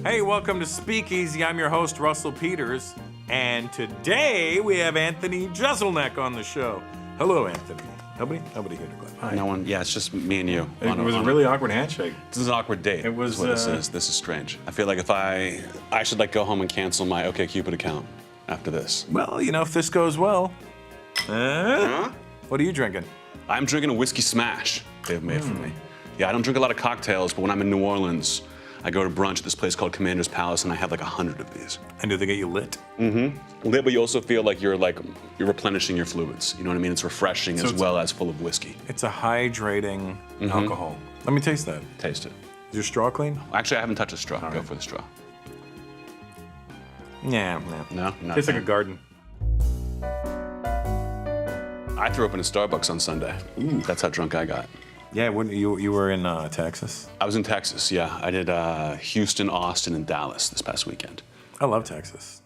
Hey, welcome to Speakeasy. I'm your host, Russell Peters, and today we have Anthony Jeselnik on the show. Hello, Anthony. Nobody here to clap. Hi. No one. Yeah, it's just me and you. It was a really awkward handshake. This is an awkward date. It was. Is what this is. This is strange. I feel like if I should like go home and cancel my OkCupid account after this. Well, you know, if this goes well. What are you drinking? I'm drinking a whiskey smash they've made for me. Yeah, I don't drink a lot of cocktails, but when I'm in New Orleans, I go to brunch at this place called Commander's Palace, and I have like 100 of these. And do they get you lit? Lit, but you also feel like you're replenishing your fluids. You know what I mean? It's refreshing as well as full of whiskey. It's a hydrating alcohol. Let me taste that. Taste it. Is your straw clean? Actually, I haven't touched a straw. Go for the straw. Yeah. No? Not Tastes like a bad. garden. I threw up in a Starbucks on Sunday. That's how drunk I got. Yeah, you were in Texas? I was in Texas, yeah. I did Houston, Austin, and Dallas this past weekend. I love Texas.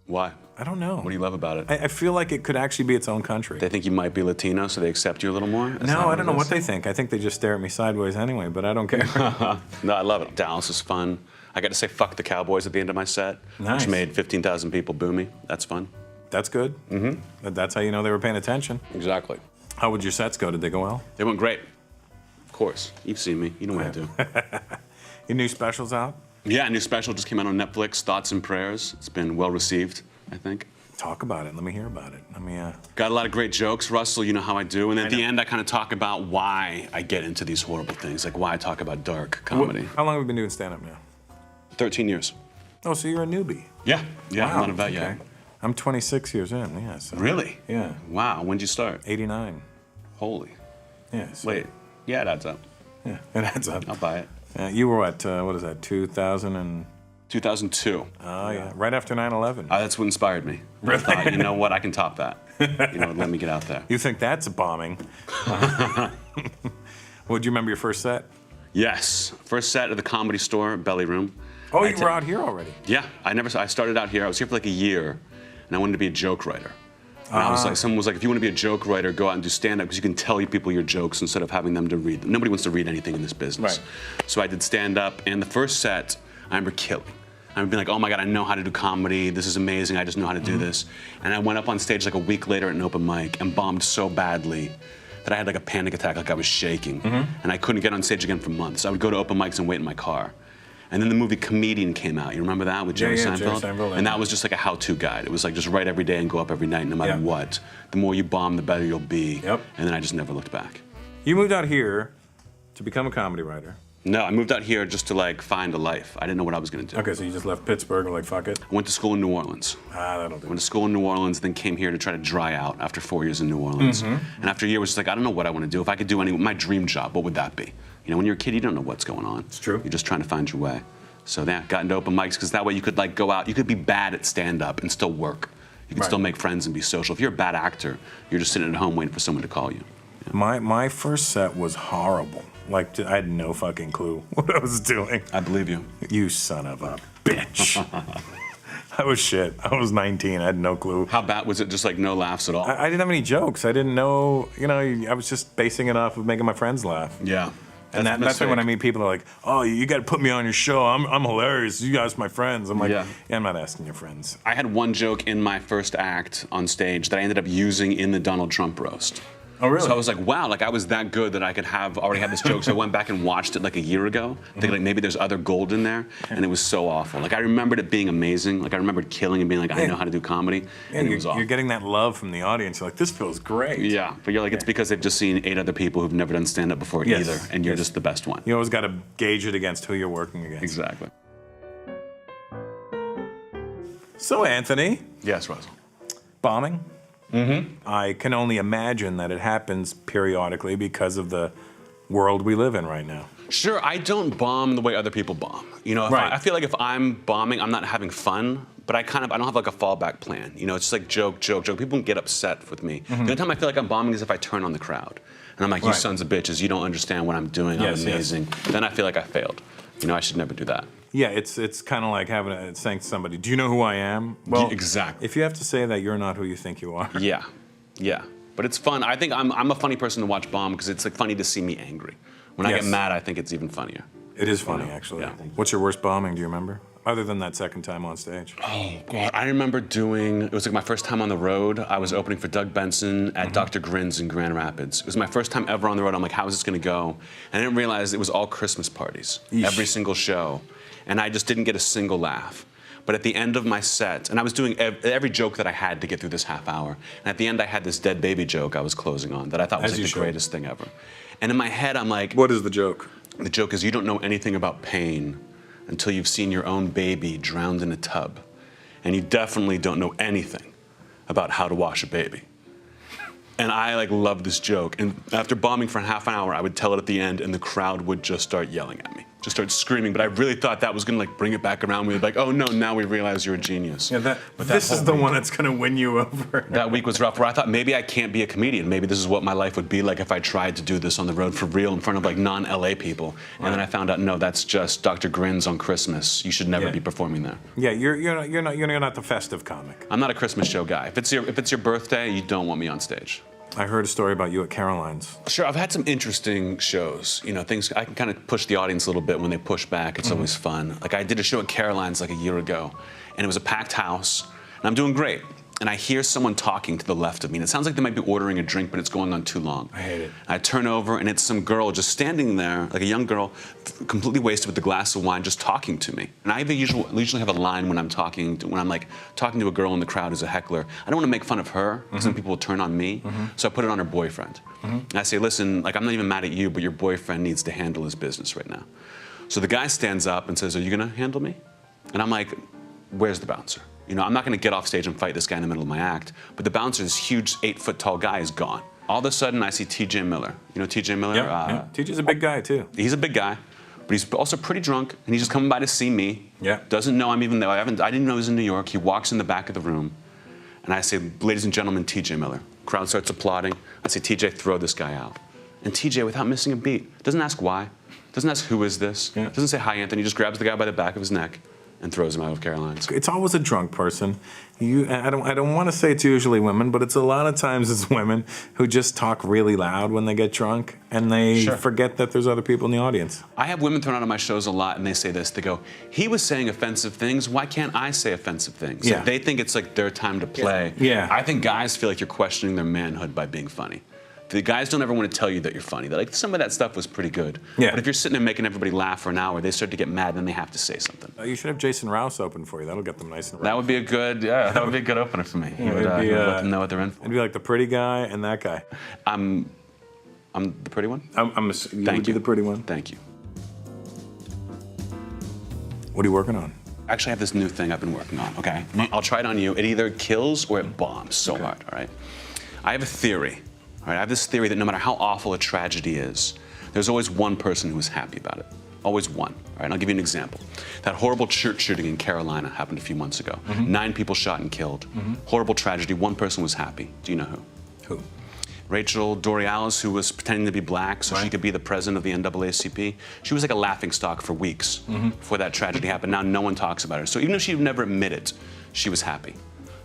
Why? I don't know. What do you love about it? I feel like it could actually be its own country. They think you might be Latino, so they accept you a little more? No, I don't know what they think. I think they just stare at me sideways anyway, but I don't care. No, I love it. Dallas is fun. I got to say fuck the Cowboys at the end of my set, Nice. which made 15,000 people boo me. That's fun. That's good. That's how you know they were paying attention. Exactly. How would your sets go? Did they go well? They went great. Of course. You've seen me. You know what I do. Your new specials out? Yeah, a new special just came out on Netflix, Thoughts and Prayers. It's been well received, I think. Talk about it. Let me hear about it. Got a lot of great jokes, Russell, you know how I do. And at the end, I kind of talk about why I get into these horrible things, like why I talk about dark comedy. How long have you been doing stand-up now? 13 years. Oh, so you're a newbie. Yeah, Wow, I'm not a vet yet. I'm 26 years in, yeah. So. Really? Yeah. Wow, when'd you start? 89. Holy. Yeah. So, Wait, yeah, it adds up. Yeah, it adds up. I'll buy it. You were what is that, 2000 and... 2002. Oh, yeah. Right after 9/11. That's what inspired me. I thought, you know what, I can top that. You know, let me get out there. You think that's a bombing? Well, do you remember your first set? Yes, first set at the Comedy Store, Belly Room. Oh, you were out here already? Yeah, I started out here. I was here for like a year, and I wanted to be a joke writer. And I was like, someone was like, if you want to be a joke writer, go out and do stand-up because you can tell people your jokes instead of having them to read them. Nobody wants to read anything in this business. Right. So I did stand-up, and the first set, I remember killing. I remember being like, oh my God, I know how to do comedy. This is amazing. I just know how to do this. And I went up on stage like a week later at an open mic and bombed so badly that I had like a panic attack, like I was shaking. And I couldn't get on stage again for months. I would go to open mics and wait in my car. And then the movie Comedian came out. You remember that with Jerry Seinfeld? Jerry Seinfeld? And that was just like a how-to guide. It was like just write every day and go up every night, no matter what. The more you bomb, the better you'll be. Yep. And then I just never looked back. You moved out here to become a comedy writer. No, I moved out here just to like find a life. I didn't know what I was gonna do. Okay, so you just left Pittsburgh and like, fuck it? I went to school in New Orleans. That'll do. Went to school in New Orleans, then came here to try to dry out after 4 years in New Orleans. And after a year, I was just like, I don't know what I want to do. If I could do my dream job, what would that be? You know, when you're a kid, you don't know what's going on. It's true. You're just trying to find your way. So yeah, got into open mics because that way you could like go out, you could be bad at stand-up and still work. You could still make friends and be social. If you're a bad actor, you're just sitting at home waiting for someone to call you. Yeah. My first set was horrible. Like, I had no fucking clue what I was doing. I believe you. You son of a bitch. I was shit. I was 19. I had no clue. How bad was it? Just like no laughs at all? I didn't have any jokes. I didn't know, you know, I was just basing it off of making my friends laugh. Yeah. And that's why when I meet people, are like, oh, you got to put me on your show. I'm hilarious. You guys are my friends. I'm like, yeah, I'm not asking your friends. I had one joke in my first act on stage that I ended up using in the Donald Trump roast. Oh, really? So I was like, wow, like I was that good that I could already have this joke. So I went back and watched it like a year ago, thinking like maybe there's other gold in there, and it was so awful. Like I remembered it being amazing. Like I remembered killing and being like, I know how to do comedy, and it was awful. You're getting that love from the audience. You're like, this feels great. Yeah, but you're like, it's because they've just seen 8 other people who've never done stand-up before either, and you're just the best one. You always got to gauge it against who you're working against. Exactly. So, Anthony. Yes, Russell. Bombing? I can only imagine that it happens periodically because of the world we live in right now. Sure, I don't bomb the way other people bomb. You know, I feel like if I'm bombing, I'm not having fun, but I don't have like a fallback plan. You know, it's just like joke. People can get upset with me. The only time I feel like I'm bombing is if I turn on the crowd. And I'm like, you sons of bitches, you don't understand what I'm doing, I'm amazing. Then I feel like I failed. You know, I should never do that. Yeah, it's kind of like saying to somebody, do you know who I am? Well, exactly. If you have to say that, you're not who you think you are. Yeah. But it's fun. I think I'm a funny person to watch bomb because it's like funny to see me angry. When I get mad, I think it's even funnier. It is funny, actually. Yeah. What's your worst bombing, do you remember? Other than that second time on stage. Oh, God. I remember it was like my first time on the road. I was opening for Doug Benson at Dr. Grin's in Grand Rapids. It was my first time ever on the road. I'm like, how is this going to go? And I didn't realize it was all Christmas parties, every single show. And I just didn't get a single laugh. But at the end of my set, and I was doing every joke that I had to get through this half hour. And at the end, I had this dead baby joke I was closing on that I thought was like the greatest thing ever. And in my head, I'm like, what is the joke? The joke is, you don't know anything about pain until you've seen your own baby drowned in a tub. And you definitely don't know anything about how to wash a baby. And I like love this joke. And after bombing for half an hour, I would tell it at the end and the crowd would just start yelling at me, just start screaming. But I really thought that was gonna like bring it back around. We'd be like, oh no, now we realize you're a genius. Yeah, this is the one that's gonna win you over. That week was rough, where I thought maybe I can't be a comedian. Maybe this is what my life would be like if I tried to do this on the road for real in front of like non-LA people. And then I found out, no, that's just Dr. Grin's on Christmas. You should never be performing there. Yeah, you're not the festive comic. I'm not a Christmas show guy. If it's your birthday, you don't want me on stage. I heard a story about you at Caroline's. Sure, I've had some interesting shows. You know, things I can kind of push the audience a little bit when they push back. It's always fun. Like I did a show at Caroline's like a year ago, and it was a packed house, and I'm doing great. And I hear someone talking to the left of me, and it sounds like they might be ordering a drink, but it's going on too long. I hate it. I turn over, and it's some girl just standing there, like a young girl, completely wasted with a glass of wine, just talking to me. And I usually have a line when I'm talking to a girl in the crowd who's a heckler. I don't want to make fun of her, because then people will turn on me. So I put it on her boyfriend. And I say, listen, like I'm not even mad at you, but your boyfriend needs to handle his business right now. So the guy stands up and says, are you gonna handle me? And I'm like, where's the bouncer? You know, I'm not going to get off stage and fight this guy in the middle of my act, but the bouncer, this huge 8-foot-tall guy, is gone. All of a sudden, I see TJ Miller. You know TJ Miller? Yeah. TJ's a big guy, too. He's a big guy, but he's also pretty drunk, and he's just coming by to see me. Yeah. Doesn't know I'm even there. I didn't know he was in New York. He walks in the back of the room, and I say, ladies and gentlemen, TJ Miller. Crowd starts applauding. I say, TJ, throw this guy out. And TJ, without missing a beat, doesn't ask why, doesn't ask who is this, doesn't say hi, Anthony, just grabs the guy by the back of his neck and throws him out of Caroline's. It's always a drunk person. I don't want to say it's usually women, but it's a lot of times it's women who just talk really loud when they get drunk, and they forget that there's other people in the audience. I have women thrown out of my shows a lot, and they say this. They go, he was saying offensive things. Why can't I say offensive things? Yeah. Like, they think it's like their time to play. Yeah. I think guys feel like you're questioning their manhood by being funny. The guys don't ever want to tell you that you're funny. They're like, some of that stuff was pretty good. Yeah. But if you're sitting there making everybody laugh for an hour, they start to get mad, and then they have to say something. You should have Jason Rouse open for you. That'll get them nice and right. That would be a good, that would be a good opener for me. He would let them know what they're in for. It'd be like the pretty guy and that guy. I'm the pretty one? You would be the pretty one. Thank you. What are you working on? Actually, I have this new thing I've been working on, okay? I'll try it on you. It either kills or it bombs so hard, all right? I have a theory, all right? I have this theory that no matter how awful a tragedy is, there's always one person who is happy about it. Always one, all right? And I'll give you an example. That horrible church shooting in Carolina happened a few months ago. 9 people shot and killed. Horrible tragedy. One person was happy. Do you know who? Who? Rachel Dorealis, who was pretending to be black so she could be the president of the NAACP. She was like a laughingstock for weeks before that tragedy happened. Now no one talks about her. So even if she would never admit it, she was happy.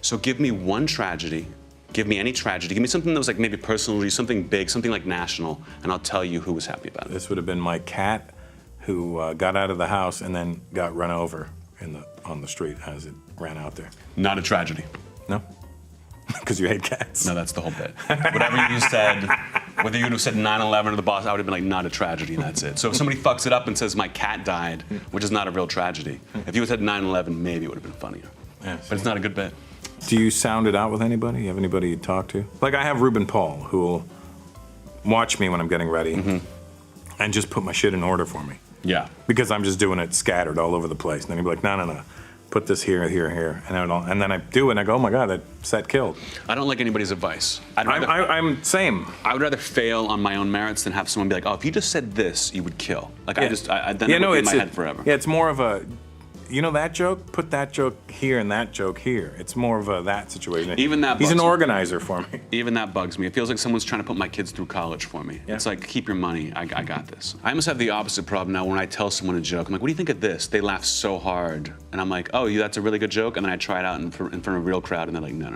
So give me one tragedy. Give me any tragedy. Give me something that was like maybe personal, something big, something like national, and I'll tell you who was happy about it. This would have been my cat, who got out of the house and then got run over on the street as it ran out there. Not a tragedy. No? Because you hate cats. No, that's the whole bit. Whatever you said, whether you would have said 9/11 to the boss, I would have been like, not a tragedy, and that's it. So if somebody fucks it up and says my cat died, which is not a real tragedy, if you had said 9/11, maybe it would have been funnier. Yeah, but it's not a good bit. Do you sound it out with anybody? You have anybody you talk to? Like I have Ruben Paul, who will watch me when I'm getting ready and just put my shit in order for me. Yeah. Because I'm just doing it scattered all over the place. And then he'd be like, no. Put this here, here, here. And then I do it and I go, oh my God, that set killed. I don't like anybody's advice. I'm same. I would rather fail on my own merits than have someone be like, oh, if you just said this, you would kill. Like then it would be in my head forever. Yeah, it's more of a, you know that joke? Put that joke here and that joke here. It's more of that situation. Even that He's an bugs me. organizer for me. Even that bugs me. It feels like someone's trying to put my kids through college for me. Yeah. It's like, keep your money. I got this. I almost have the opposite problem now when I tell someone a joke. I'm like, what do you think of this? They laugh so hard. And I'm like, oh, that's a really good joke? And then I try it out in front of a real crowd, and they're like, no.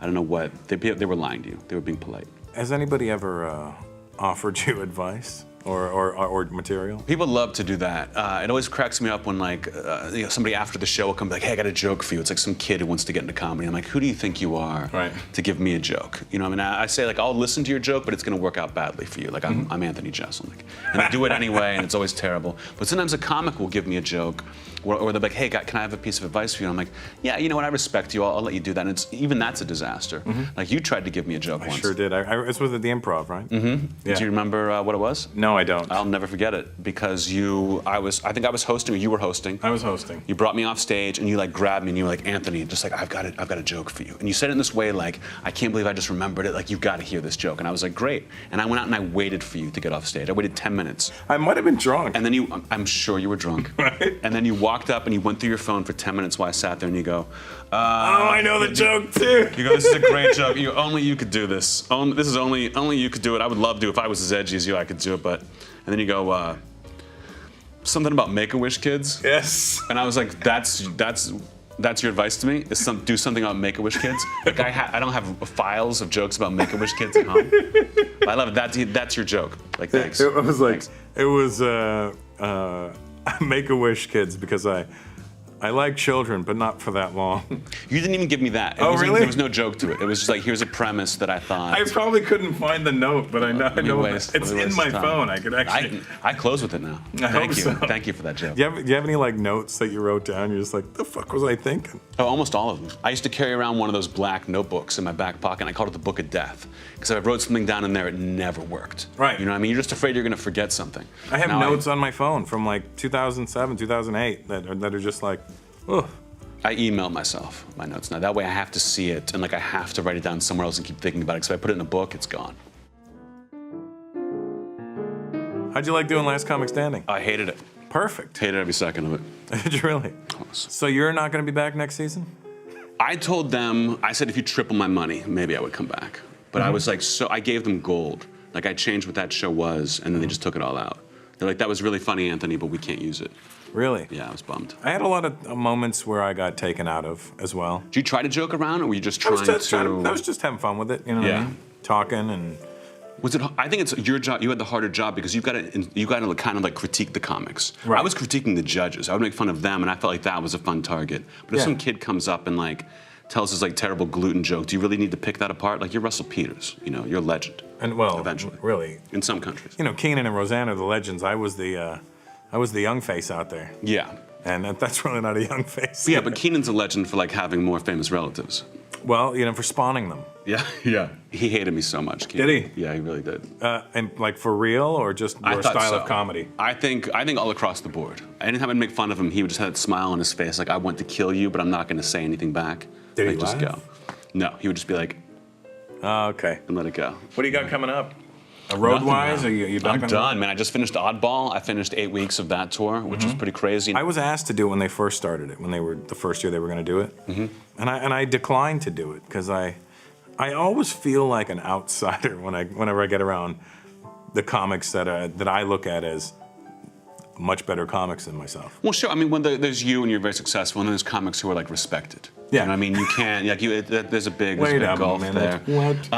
I don't know what. They were lying to you. They were being polite. Has anybody ever offered you advice? or material? People love to do that. It always cracks me up when somebody after the show will come be like, hey, I got a joke for you. It's like some kid who wants to get into comedy. I'm like, who do you think you are to give me a joke? You know, I mean, I say like, I'll listen to your joke, but it's gonna work out badly for you. Like I'm Anthony Jeselnik. And I do it anyway, and it's always terrible. But sometimes a comic will give me a joke, or they're like, hey, can I have a piece of advice for you? And I'm like, yeah, you know what, I respect you, I'll let you do that. And even that's a disaster. Like you tried to give me a joke once. I sure did. It was at the Improv, right? Yeah. Do you remember what it was? No, I don't. I'll never forget it because I think I was hosting or you were hosting. I was hosting. You brought me off stage and you like grabbed me and you were like, Anthony, just like, I've got a joke for you. And you said it in this way like, I can't believe I just remembered it, like you've got to hear this joke. And I was like, great. And I went out and I waited for you to get off stage. I waited 10 minutes. I might have been drunk. And then I'm sure you were drunk. Right. And then you walked up and you went through your phone for 10 minutes while I sat there and you go, oh, I know the joke too. You go, this is a great joke. Only you could do this. Only you could do it. I would love to. If I was as edgy as you, I could do it. But, and then you go, something about Make-A-Wish kids. Yes. And I was like, that's your advice to me? Is do something about Make-A-Wish kids? Like I don't have files of jokes about Make-A-Wish kids at home. I love it. That's your joke. Like thanks. It was like thanks. it was Make-A-Wish kids because I like children, but not for that long. You didn't even give me that. Really? There was no joke to it. It was just like, here's a premise that I thought. I probably couldn't find the note, but I know it's in my phone. I could actually. I close with it now. Thank you. So. Thank you for that joke. Do you have any like notes that you wrote down? You're just like, the fuck was I thinking? Oh, almost all of them. I used to carry around one of those black notebooks in my back pocket, and I called it the Book of Death. Because if I wrote something down in there, it never worked. Right. You know what I mean? You're just afraid you're going to forget something. I have notes on my phone from like 2007, 2008 that are just like, ugh. I email myself my notes now. That way I have to see it, and like I have to write it down somewhere else and keep thinking about it. Because if I put it in a book, it's gone. How'd you like doing Last Comic Standing? I hated it. Perfect. Hated every second of it. Did you really? So you're not going to be back next season? I told them, I said if you triple my money, maybe I would come back. But I was like, I gave them gold. Like I changed what that show was, and then they just took it all out. They're like, that was really funny, Anthony, but we can't use it. Really? Yeah, I was bummed. I had a lot of moments where I got taken out of as well. Did you try to joke around, or were you just trying to? I was just having fun with it, you know. Yeah. What I mean? Talking and. Was it? I think it's your job. You had the harder job because you got to kind of like critique the comics. Right. I was critiquing the judges. I would make fun of them, and I felt like that was a fun target. But if some kid comes up and like tells us like terrible gluten joke, do you really need to pick that apart? Like you're Russell Peters, you know, you're a legend. And well, eventually, really, in some countries. You know, Keenan and Roseanne are the legends. I was the young face out there. Yeah. And that's really not a young face. Yeah, but Keenan's a legend for like having more famous relatives. Well, you know, for spawning them. Yeah, yeah. He hated me so much, Keenan. Did he? Yeah, he really did. And like for real, or just your style of comedy? I think all across the board. Anytime I'd make fun of him, he would just have that smile on his face, like I want to kill you, but I'm not going to say anything back. Did he just go? No, he would just be like, oh, okay. And let it go. What do you got coming up? Road-wise, are you back? I'm done, man. I just finished Oddball. I finished 8 weeks of that tour, which was pretty crazy. I was asked to do it when they first started it, when they were the first year they were going to do it, and I declined to do it because I always feel like an outsider whenever I get around the comics that I look at as much better comics than myself. Well, sure. I mean, when there's you and you're very successful, and then there's comics who are like respected. Yeah. You know what I mean? You can't, like, there's a big gulf man, there. What?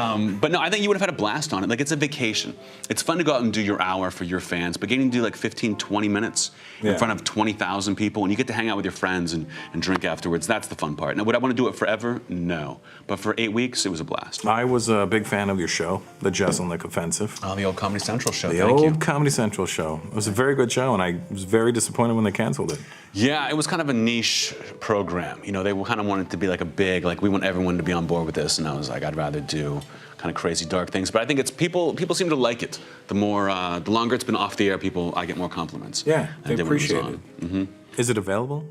But no, I think you would have had a blast on it. Like, it's a vacation. It's fun to go out and do your hour for your fans, but getting to do like 15, 20 minutes in front of 20,000 people, and you get to hang out with your friends and drink afterwards, that's the fun part. Now, would I want to do it forever? No. But for 8 weeks, it was a blast. I was a big fan of your show, the Jeselnik Offensive. Oh, the old Comedy Central show. The old Comedy Central show. It was a very good show, and I was very disappointed when they canceled it. Yeah, it was kind of a niche program. You know, they kind of wanted to be like a big, like we want everyone to be on board with this, and I was like, I'd rather do kind of crazy dark things. But I think it's people seem to like it. The longer it's been off the air, I get more compliments. Yeah, they appreciate it. Is it available?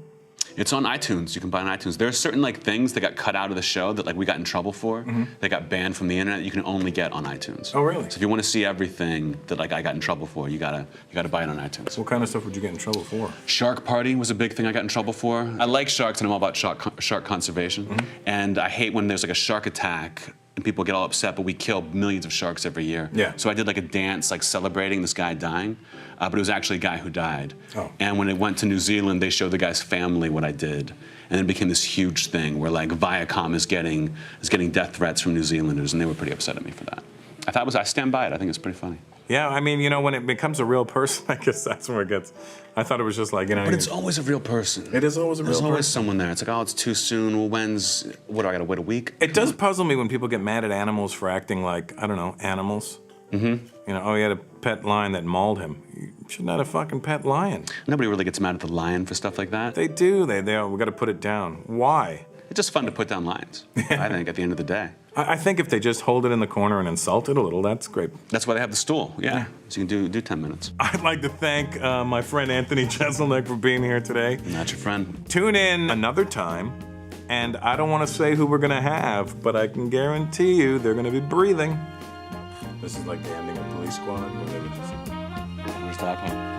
It's on iTunes. You can buy it on iTunes. There are certain like things that got cut out of the show that like we got in trouble for. They got banned from the internet. You can only get on iTunes. Oh, really? So if you want to see everything that like I got in trouble for, you gotta buy it on iTunes. What kind of stuff would you get in trouble for? Shark Party was a big thing I got in trouble for. I like sharks and I'm all about shark conservation. And I hate when there's like a shark attack and people get all upset, but we kill millions of sharks every year. Yeah. So I did like a dance like celebrating this guy dying, but it was actually a guy who died. Oh. And when it went to New Zealand, they showed the guy's family what I did. And it became this huge thing where like Viacom is getting death threats from New Zealanders, and they were pretty upset at me for that. I stand by it. I think it's pretty funny. Yeah, I mean, you know, when it becomes a real person, I guess that's where it gets. I thought it was just like, you know. But it's always a real person. It is always a real There's person. always someone there. It's like, oh, it's too soon. Well, what do I gotta wait a week? It does puzzle me when people get mad at animals for acting like, I don't know, animals. Mm-hmm. You know, oh, he had a pet lion that mauled him. You shouldn't have a fucking pet lion. Nobody really gets mad at the lion for stuff like that. They do. We got to put it down. Why? It's just fun to put down lions, I think, at the end of the day. I think if they just hold it in the corner and insult it a little, that's great. That's why they have the stool, yeah. So you can do 10 minutes. I'd like to thank my friend Anthony Jeselnik for being here today. Not your friend. Tune in another time, and I don't want to say who we're going to have, but I can guarantee you they're going to be breathing. This is like the ending of Police Squad, where they would just... Where's that?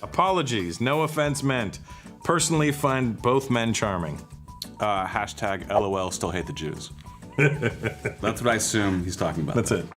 Apologies, no offense meant. Personally find both men charming. Hashtag LOL still hate the Jews. That's what I assume he's talking about. That's it.